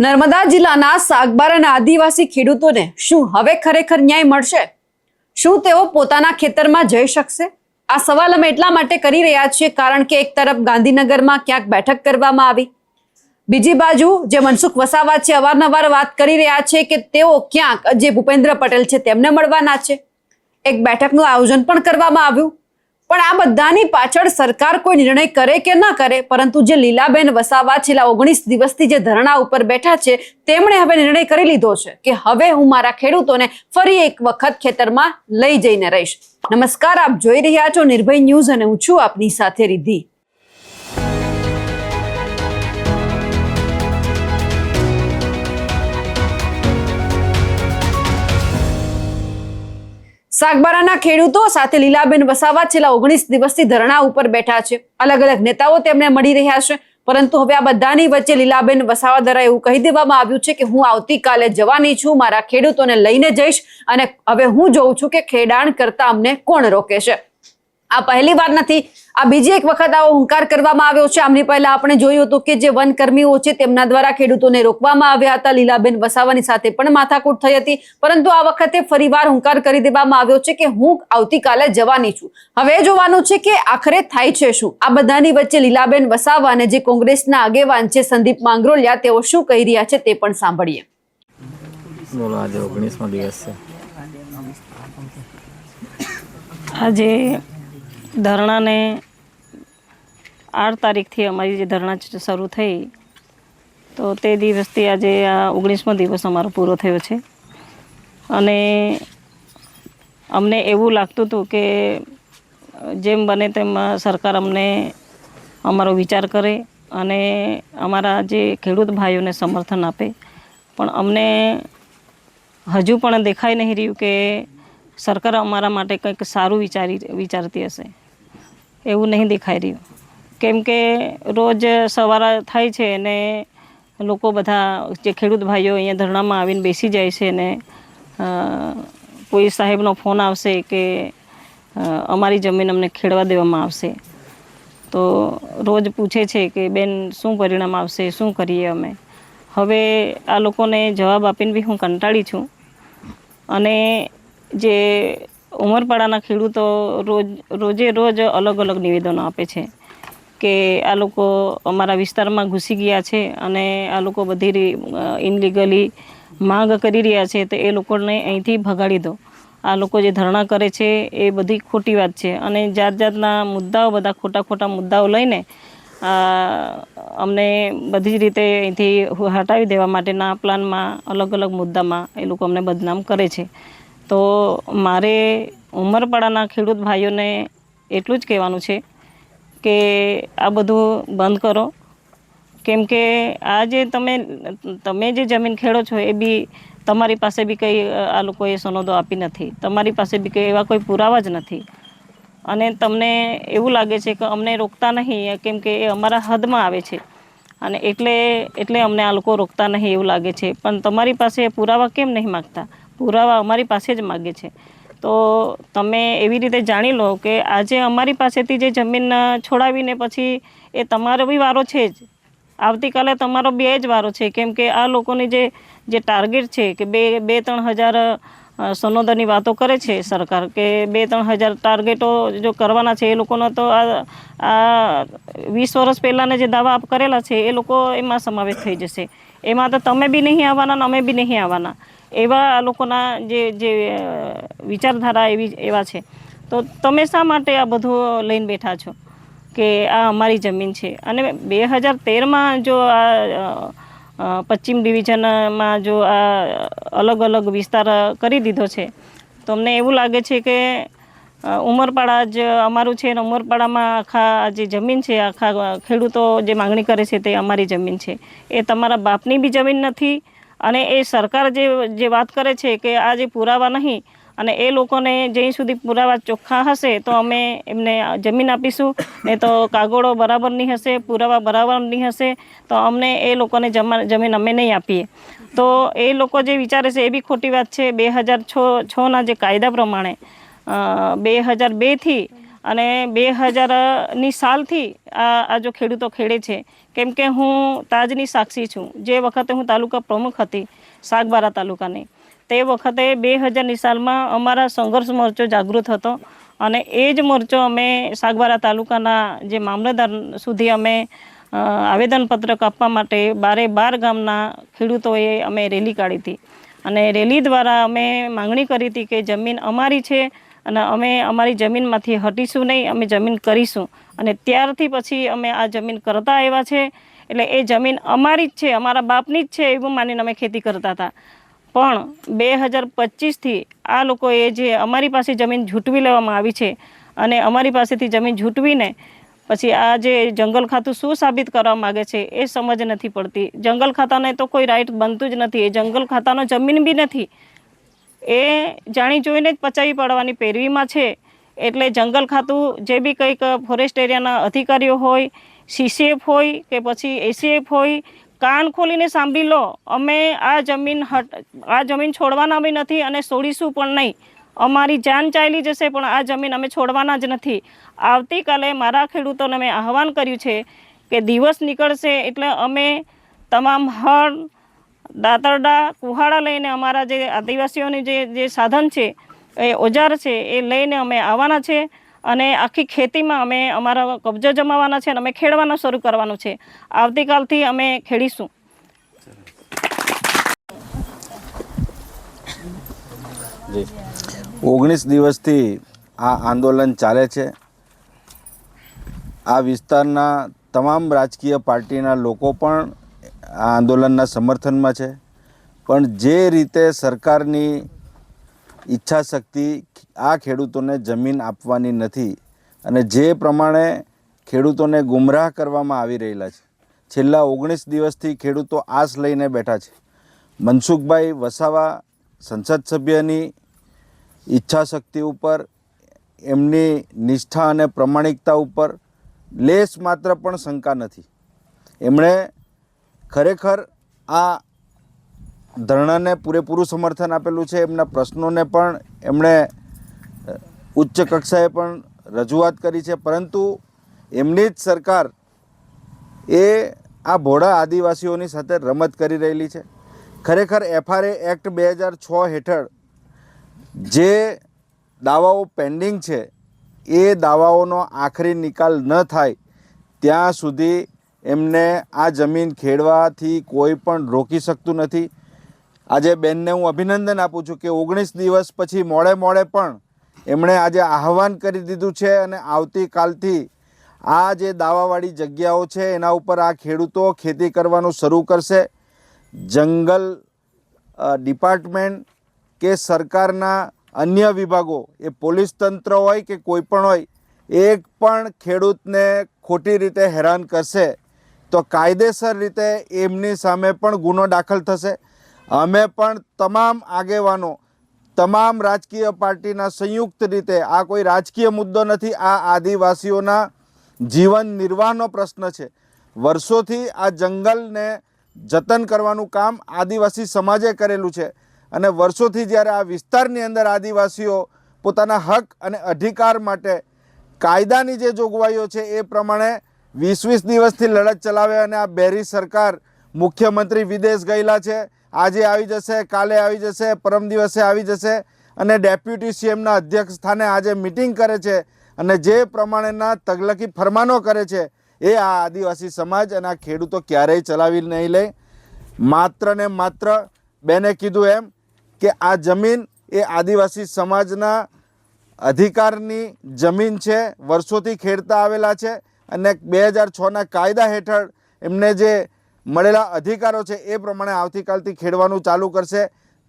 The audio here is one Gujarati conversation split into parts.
નર્મદા જિલ્લાના સાગબારાના આદિવાસી ખેડૂતોને શું હવે ખરેખર ન્યાય મળશે? શું તેઓ પોતાના ખેતરમાં જઈ શકશે? આ સવાલ અમે એટલા માટે કરી રહ્યા છીએ કારણ કે એક તરફ ગાંધીનગરમાં ક્યાંક બેઠક કરવામાં આવી, બીજી બાજુ જે મનસુખ વસાવા છે અવારનવાર વાત કરી રહ્યા છે કે તેઓ ક્યાંક જે ભૂપેન્દ્ર પટેલ છે તેમને મળવાના છે. એક બેઠકનું આયોજન પણ કરવામાં આવ્યું. પણ આ બધાની પાછળ સરકાર કોઈ નિર્ણય કરે કે ન કરે, પરંતુ જે લીલાબેન વસાવા છેલ્લા 19 દિવસથી જે ધરણા ઉપર બેઠા છે તેમણે હવે નિર્ણય કરી લીધો છે કે હવે હું મારા ખેડૂતોને ફરી એક વખત ખેતરમાં લઈ જઈને રહીશ. નમસ્કાર, આપ જોઈ રહ્યા છો નિર્ભય ન્યૂઝ અને હું છું આપની સાથે રિદ્ધિ. સાગબારાના ખેડૂતો સાથે લીલાબેન વસાવા છેલ્લા 19 દિવસથી ધરણા ઉપર બેઠા છે. અલગ અલગ નેતાઓ તેમને મળી રહ્યા છે, પરંતુ હવે આ બધાની વચ્ચે લીલાબેન વસાવા દ્વારા એવું કહી દેવામાં આવ્યું છે કે હું આવતીકાલે જવાની છું, મારા ખેડૂતોને લઈને જઈશ અને હવે હું જોઉં છું કે ખેડાણ કરતા અમને કોણ રોકે છે. આ પહેલી વાર નથી, આ બીજી એક વખત આવો હુંકાર કરવામાં આવ્યો છે. આમની પહેલા આપણે જોયું હતું કે જે વનકર્મીઓ છે તેમના દ્વારા ખેડૂતોને રોકવામાં આવ્યા હતા. લીલાબેન વસાવાની સાથે પણ માથાકૂટ થઈ હતી, પરંતુ આ વખતે ફરીવાર હુંકાર કરી દેવામાં આવ્યો છે કે હું આવતીકાલે જવાની છું. હવે જોવાનું છે કે આખરે થાય છે શું. આ બધાની વચ્ચે લીલાબેન વસાવા અને જે કોંગ્રેસના આગેવાન છે સંદીપ માંગરોલિયા, તેઓ શું કહી રહ્યા છે તે પણ સાંભળીએ. બોલો, આજે 19મો દિવસ છે. આજે ધરણાને 8 તારીખથી અમારી જે ધરણા શરૂ થઈ, તો તે દિવસથી આજે આ 19મો દિવસ અમારો પૂરો થયો છે. અને અમને એવું લાગતું હતું કે જેમ બને તેમ સરકાર અમને અમારો વિચાર કરે અને અમારા જે ખેડૂત ભાઈઓને સમર્થન આપે, પણ અમને હજુ પણ દેખાઈ નહીં રહ્યું કે સરકાર અમારા માટે કંઈક સારું વિચારતી હશે. એવું નહીં દેખાઈ રહ્યું, કેમ કે રોજ સવારે થાય છે ને લોકો બધા જે ખેડૂત ભાઈઓ અહીંયા ધરણામાં આવીને બેસી જાય છે ને કોઈ સાહેબનો ફોન આવશે કે અમારી જમીન અમને ખેડવા દેવામાં આવશે, તો રોજ પૂછે છે કે બેન શું પરિણામ આવશે, શું કરીએ અમે. હવે આ લોકોને જવાબ આપીને બી હું કંટાળી છું. અને જે ઉમરપાડાના ખેડૂતો રોજે રોજ અલગ અલગ નિવેદનો આપે છે કે આ લોકો અમારા વિસ્તારમાં ઘૂસી ગયા છે અને આ લોકો બધી ઇનલીગલી માંગ કરી રહ્યા છે, તો એ લોકોને અહીંથી ભગાડી દો. આ લોકો જે ધરણા કરે છે એ બધી ખોટી વાત છે અને જાત જાતના મુદ્દાઓ, બધા ખોટા ખોટા મુદ્દાઓ લઈને અમને બધી જ રીતે અહીંથી હટાવી દેવા માટેના પ્લાનમાં અલગ અલગ મુદ્દામાં એ લોકો અમને બદનામ કરે છે. તો મારે ઉમરપાડાના ખેડૂત ભાઈઓને એટલું જ કહેવાનું છે કે આ બધું બંધ કરો, કેમ કે આ જે તમે જે જમીન ખેડો છો એ બી તમારી પાસે બી કંઈ આ લોકોએ સનદો આપી નથી, તમારી પાસે બી કંઈ એવા કોઈ પુરાવા જ નથી. અને તમને એવું લાગે છે કે અમને રોકતા નહીં કેમ કે એ અમારા હદમાં આવે છે અને એટલે અમને આ લોકો રોકતા નહીં એવું લાગે છે. પણ તમારી પાસે પુરાવા કેમ નહીં માગતા? પુરાવા અમારી પાસે જ માગે છે. તો તમે એવી રીતે જાણી લો કે આજે અમારી પાસેથી જે જમીન છોડાવીને પછી એ તમારો બી વારો છે જ, આવતીકાલે તમારો બી જ વારો છે. કેમ કે આ લોકોની જે ટાર્ગેટ છે કે 2-3 હજાર સનદોની વાતો કરે છે સરકાર, કે 2-3 હજાર ટાર્ગેટો જો કરવાના છે એ લોકોનો, તો આ 20 વર્ષ પહેલાંના જે દાવા કરેલા છે એ લોકો એમાં સમાવેશ થઈ જશે. એમાં તો તમે બી નહીં આવવાના ને અમે બી નહીં આવવાના. એવા આ લોકોના જે વિચારધારા એવા છે. તો તમે શા માટે આ બધું લઈને બેઠા છો કે આ અમારી જમીન છે? અને 2013માં જો આ પશ્ચિમ ડિવિઝનમાં જો આ અલગ અલગ વિસ્તાર કરી દીધો છે, તો અમને એવું લાગે છે કે ઉમરપાડા જ અમારું છે ને ઉમરપાડામાં આખા જે જમીન છે, આખા ખેડૂતો જે માંગણી કરે છે તે અમારી જમીન છે. એ તમારા બાપની બી જમીન નથી. અને એ સરકાર જે વાત કરે છે કે આ જે પુરાવા નહીં, અને એ લોકોને જ્યાં સુધી પુરાવા ચોખ્ખા હશે તો અમે એમને જમીન આપીશું, નહીં તો કાગળો બરાબર નહીં હશે, પુરાવા બરાબર નહીં હશે તો અમને એ લોકોને જમીન અમે નહીં આપીએ. તો એ લોકો જે વિચારે છે એ બી ખોટી વાત છે. 2006ના જે કાયદા પ્રમાણે 2002થી અને 2000ની સાલથી આ જો ખેડૂતો ખેડે છે. કેમ કે હું તાજની સાક્ષી છું. જે વખતે હું તાલુકા પ્રમુખ હતી સાગબારા તાલુકાની, તે વખતે 2000ની સાલમાં અમારા સંઘર્ષ મોરચો જાગૃત હતો અને એ જ મોરચો અમે સાગબારા તાલુકાના જે મામલતદાર સુધી અમે આવેદનપત્રક આપવા માટે 12 ગામના ખેડૂતોએ અમે રેલી કાઢી હતી અને રેલી દ્વારા અમે માંગણી કરી હતી કે જમીન અમારી છે અને અમે અમારી જમીનમાંથી હટીશું નહીં, અમે જમીન કરીશું. અને ત્યારથી પછી અમે આ જમીન કરતા આવ્યા છે. એટલે એ જમીન અમારી જ છે, અમારા બાપની જ છે એવું માનીને અમે ખેતી કરતા હતા. પણ 2025થી આ લોકોએ જે અમારી પાસે જમીન ઝૂંટવી લેવામાં આવી છે અને અમારી પાસેથી જમીન ઝૂંટવીને પછી આ જે જંગલ ખાતું શું સાબિત કરવા માગે છે એ સમજ નથી પડતી. જંગલ ખાતાને તો કોઈ રાઇટ બનતું જ નથી. એ જંગલ ખાતાનો જમીન બી નથી, એ જાણી જોઈને જ પચાવી પાડવાની પેરવીમાં છે. એટલે જંગલ ખાતું જે બી કંઈક ફોરેસ્ટ એરિયાના અધિકારીઓ હોય, CCF હોય કે પછી ACF હોય, કાન ખોલીને સાંભળી લો. અમે આ જમીન છોડવાના બી નથી અને છોડીશું પણ નહીં. અમારી જાન ચાલી જશે પણ આ જમીન અમે છોડવાના જ નથી. આવતીકાલે મારા ખેડૂતોને મેં આહવાન કર્યું છે કે દિવસ નીકળશે એટલે અમે તમામ હળ, દાતરડા, કુહાડા લઈને અમારા જે આદિવાસીઓની જે સાધન છે, એ ઓજાર છે, એ લઈને અમે આવવાના છે અને આખી ખેતીમાં અમે અમારા કબજો જમાવવાના છે અને અમે ખેડવાનું શરૂ કરવાનું છે. આવતીકાલથી અમે ખેડીશું. જી 19 દિવસથી આ આંદોલન ચાલે છે. આ વિસ્તારના તમામ રાજકીય પાર્ટીના લોકો પણ આ આંદોલનના સમર્થનમાં છે. પણ જે રીતે સરકારની ઈચ્છા શક્તિ આ ખેડૂતોને જમીન આપવાની નથી અને જે પ્રમાણે ખેડૂતોને ગુમરાહ કરવામાં આવી રહેલા છે, છેલ્લા 19 દિવસથી ખેડૂતો આસ લઈને બેઠા છે. મનસુખભાઈ વસાવા સંસદ સભ્યની ઈચ્છા શક્તિ ઉપર, એમની નિષ્ઠા અને પ્રમાણિકતા ઉપર લેશ માત્ર પણ શંકા નથી. એમણે ખરેખર આ ધરણાને પૂરેપૂરું સમર્થન આપેલું છે. એમના પ્રશ્નોને પણ એમણે ઉચ્ચ કક્ષાએ પણ રજૂઆત કરી છે. પરંતુ એમની જ સરકાર એ આ ભોળા આદિવાસીઓની સાથે રમત કરી રહેલી છે. ખરેખર FRA એક્ટ 2006 હેઠળ જે દાવાઓ પેન્ડિંગ છે એ દાવાઓનો આખરી નિકાલ ન થાય ત્યાં સુધી એમને આ જમીન ખેડવાથી કોઈ પણ રોકી શકતું નથી. આજે બેનને હું અભિનંદન આપું છું કે 19 દિવસ પછી મોડે પણ એમણે આજે આહવાન કરી દીધું છે અને આવતીકાલથી આ જે દાવાવાળી જગ્યાઓ છે એના ઉપર આ ખેડૂતો ખેતી કરવાનું શરૂ કરશે. જંગલ ડિપાર્ટમેન્ટ કે સરકારના અન્ય વિભાગો, એ પોલીસ તંત્ર હોય કે કોઈ પણ હોય, એક પણ ખેડૂતને ખોટી રીતે હેરાન કરશે તો કાયદેસર રીતે એમની સામે પણ ગુનો દાખલ થશે. અમે પણ તમામ આગેવાનો, તમામ રાજકીય પાર્ટીના સંયુક્ત રીતે, આ કોઈ રાજકીય મુદ્દો નથી, આ આદિવાસીઓના જીવન નિર્વાહનો પ્રશ્ન છે. વર્ષોથી આ જંગલને જતન કરવાનું કામ આદિવાસી સમાજે કરેલું છે અને વર્ષોથી જ્યારે આ વિસ્તારની અંદર આદિવાસીઓ પોતાના હક અને અધિકાર માટે કાયદાની જે જોગવાઈઓ છે એ પ્રમાણે 20 દિવસથી લડત ચલાવે અને આ બેરી સરકાર, મુખ્યમંત્રી વિદેશ ગયેલા છે, આજે આવી જશે, કાલે આવી જશે, પરમ દિવસે આવી જશે અને ડેપ્યુટી CMના અધ્યક્ષ સ્થાને આજે મિટિંગ કરે છે અને જે પ્રમાણેના તગલકી ફરમાનો કરે છે એ આ આદિવાસી સમાજ અને આ ખેડૂતો ક્યારેય ચલાવી નહીં લે. માત્ર ને માત્ર બેને કીધું એમ કે આ જમીન એ આદિવાસી સમાજના અધિકારની જમીન છે, વર્ષોથી ખેડતા આવેલા છે અને 2006ના કાયદા હેઠળ એમને જે મળેલા અધિકારો છે એ પ્રમાણે આવતીકાલથી ખેડવાનું ચાલુ કરશે.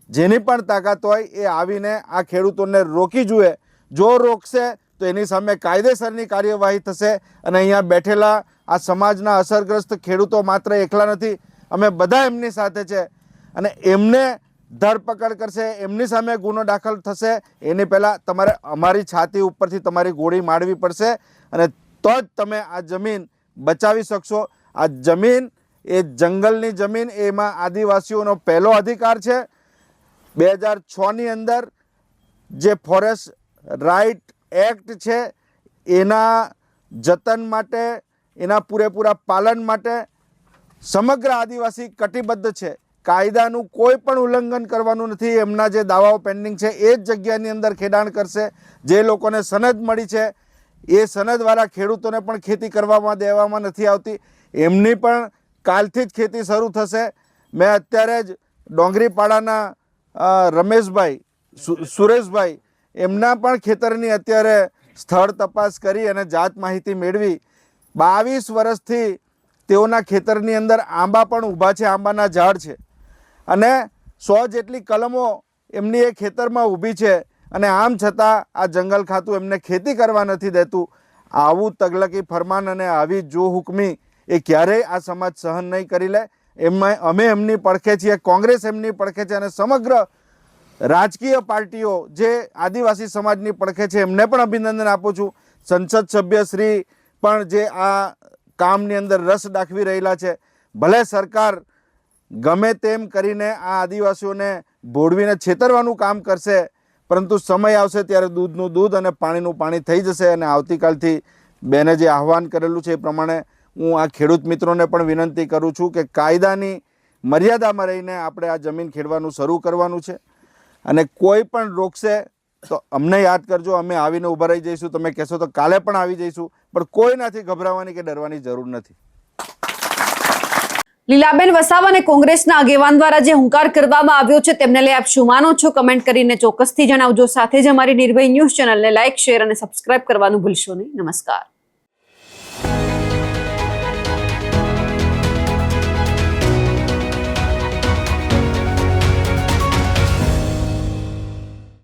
જેની પણ તાકાત હોય એ આવીને આ ખેડૂતોને રોકી જુએ. જો રોકશે તો એની સામે કાયદેસરની કાર્યવાહી થશે અને અહીંયા બેઠેલા આ સમાજના અસરગ્રસ્ત ખેડૂતો માત્ર એકલા નથી, અમે બધા એમની સાથે છે અને એમને ધરપકડ કરશે, એમની સામે ગુનો દાખલ થશે. એની પહેલાં તમારે અમારી છાતી ઉપરથી તમારી ગોળી મારવી પડશે અને તો જ તમે આ જમીન બચાવી શકશો. આ જમીન એ જંગલની જમીન, એમાં આદિવાસીઓનો પહેલો અધિકાર છે. 2006ની અંદર જે ફોરેસ્ટ રાઇટ એક્ટ છે એના જતન માટે, એના પૂરેપૂરા પાલન માટે સમગ્ર આદિવાસી કટિબદ્ધ છે. કાયદાનું કોઈ પણ ઉલ્લંઘન કરવાનું નથી. એમના જે દાવાઓ પેન્ડિંગ છે એ જ જગ્યાની અંદર ખેડાણ કરશે. જે લોકોને સનદ મળી છે એ સનદવાળા ખેડૂતોને પણ ખેતી કરવામાં દેવામાં નથી આવતી. એમની પણ કાલથી જ ખેતી શરૂ થશે. મેં અત્યારે જ ડોંગરીપાડાના રમેશભાઈ, સુરેશભાઈ, એમના પણ ખેતરની અત્યારે સ્થળ તપાસ કરી અને જાત માહિતી મેળવી. 22 વર્ષથી તેઓના ખેતરની અંદર આંબા પણ ઊભા છે, આંબાના ઝાડ છે, અને 100 જેટલી કલમો એમની એ ખેતરમાં ઊભી છે, અને આમ છતાં આ જંગલ ખાતું એમને ખેતી કરવા નથી દેતું. આવું તગલકી ફરમાન અને આવી જો હુકમી એ ક્યારેય આ સમાજ સહન નહીં કરી લે. અમે એમની પડખે છીએ, કોંગ્રેસ એમની પડખે છે, અને સમગ્ર રાજકીય પાર્ટીઓ જે આદિવાસી સમાજની પડખે છે એમને પણ અભિનંદન આપું છું. સંસદ સભ્ય શ્રી પણ જે આ કામની અંદર રસ દાખવી રહેલા છે. ભલે સરકાર ગમે તેમ કરીને આ આદિવાસીઓને ભોળવીને છેતરવાનું કામ કરશે, પરંતુ સમય આવશે ત્યારે દૂધનું દૂધ અને પાણીનું પાણી થઈ જશે. અને આવતીકાલથી બેને જે આહવાન કરેલું છે એ પ્રમાણે હું આ ખેડૂત મિત્રોને પણ વિનંતી કરું છું કે કાયદાની મર્યાદામાં રહીને આપણે આ જમીન ખેડવાનું શરૂ કરવાનું છે. અને કોઈ પણ રોકશે તો અમને યાદ કરજો, અમે આવીને ઊભા રહી જઈશું. તમે કહેશો તો કાલે પણ આવી જઈશું, પણ કોઈ નથી ગભરાવાની કે ડરવાની જરૂર નથી. લીલાબેન વસાવા અને કોંગ્રેસના આગેવાન દ્વારા જે હુંકાર કરવામાં આવ્યો છે તેમને લઈ આપ શું માનો છો? કમેન્ટ કરીને ચોક્કસથી જણાવજો. સાથે જ અમારી નિર્ભય ન્યૂઝ ચેનલને લાઇક, શેર અને સબસ્ક્રાઇબ કરવાનું ભૂલશો નહીં. નમસ્કાર.